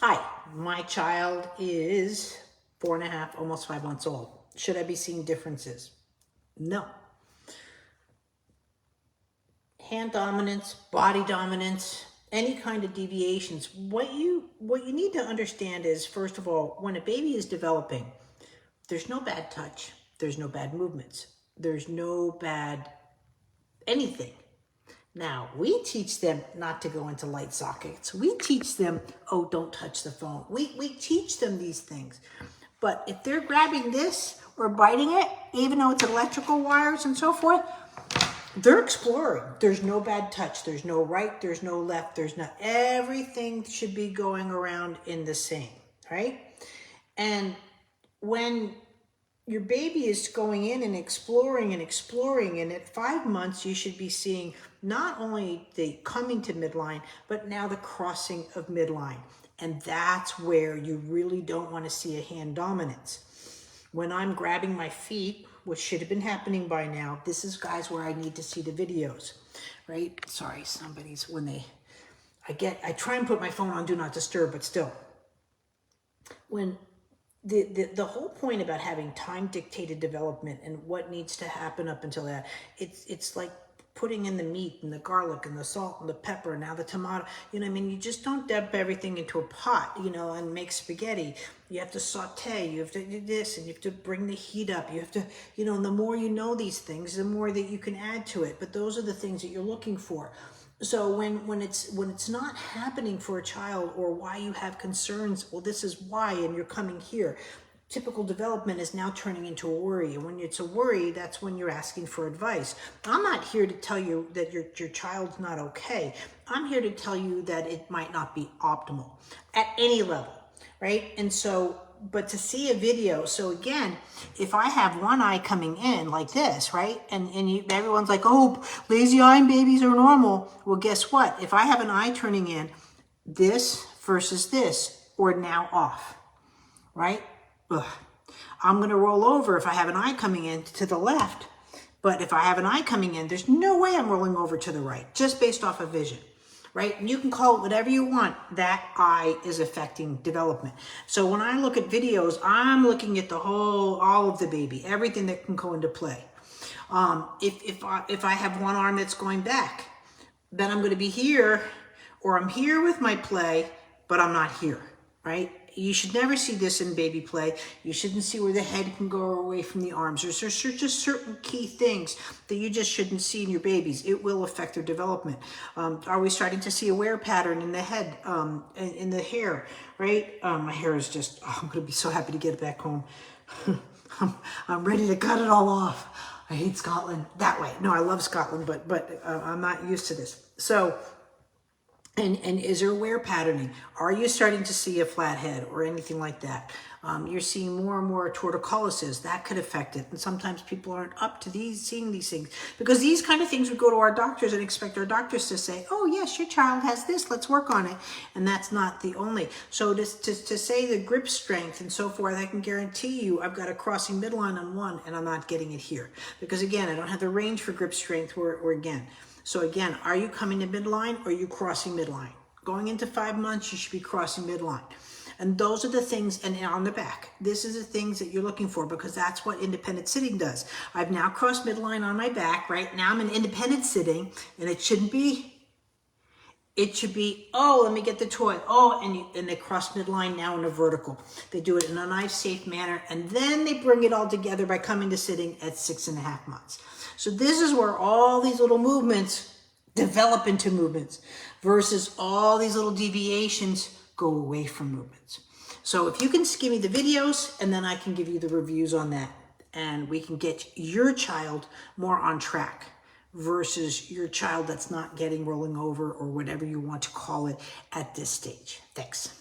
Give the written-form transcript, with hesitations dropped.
Hi, my child is 4.5, almost 5 months old. Should I be seeing differences? No. Hand dominance, body dominance, any kind of deviations. What you need to understand is, first of all, when a baby is developing, there's no bad touch, there's no bad movements, there's no bad anything. Now, we teach them not to go into light sockets. We teach them, oh, don't touch the phone. We teach them these things. But if they're grabbing this or biting it, even though it's electrical wires and so forth, they're exploring. There's no bad touch. There's no right. There's no left. There's not. Everything should be going around in the same, right? And when your baby is going in and exploring, and at 5 months you should be seeing not only the coming to midline, but now the crossing of midline. And that's where you really don't want to see a hand dominance. When I'm grabbing my feet, which should have been happening by now, this is, guys, where I need to see the videos, right? Sorry, somebody's, I try and put my phone on do not disturb, but still, when the whole point about having time dictated development and what needs to happen up until that, it's like putting in the meat and the garlic and the salt and the pepper and now the tomato. You know what I mean? You just don't dump everything into a pot, and make spaghetti. You have to saute, you have to do this, and you have to bring the heat up. You have to, and the more you know these things, the more that you can add to it. But those are the things that you're looking for. So when it's not happening for a child, or why you have concerns, well, this is why, and you're coming here. Typical development is now turning into a worry. And when it's a worry, that's when you're asking for advice. I'm not here to tell you that your child's not okay. I'm here to tell you that it might not be optimal at any level, right? And so, but to see a video, so again, if I have one eye coming in like this, right? And everyone's like, oh, lazy eye babies are normal. Well, guess what? If I have an eye turning in, this versus this, or now off, right? Ugh. I'm going to roll over if I have an eye coming in to the left. But if I have an eye coming in, there's no way I'm rolling over to the right, just based off of vision, right? And you can call it whatever you want. That eye is affecting development. So when I look at videos, I'm looking at all of the baby, everything that can go into play. If I have one arm that's going back, then I'm going to be here, or I'm here with my play, but I'm not here, right? You should never see this in baby play. You shouldn't see where the head can go away from the arms. There's just certain key things that you just shouldn't see in your babies. It will affect their development. Are we starting to see a wear pattern in the head, in the hair, right? My hair is just, I'm going to be so happy to get it back home. I'm ready to cut it all off. I hate Scotland that way. No, I love Scotland, but I'm not used to this. So, and is there wear patterning? Are you starting to see a flat head or anything like that? You're seeing more and more torticollises. That could affect it. And sometimes people aren't up to seeing these things, because these kind of things we go to our doctors and expect our doctors to say, oh yes, your child has this, let's work on it. And that's not the only. So to say the grip strength and so forth, I can guarantee you I've got a crossing midline on one and I'm not getting it here. Because again, I don't have the range for grip strength or again. So again, are you coming to midline or are you crossing midline? Going into 5 months, you should be crossing midline. And those are the things, and on the back, this is the things that you're looking for, because that's what independent sitting does. I've now crossed midline on my back, right? Now I'm in independent sitting, and it should be, oh, let me get the toy. Oh, and they cross midline now in a vertical. They do it in a nice, safe manner, and then they bring it all together by coming to sitting at 6.5 months. So this is where all these little movements develop into movements, versus all these little deviations go away from movements. So if you can give me the videos, and then I can give you the reviews on that, and we can get your child more on track versus your child that's not getting rolling over, or whatever you want to call it at this stage. Thanks.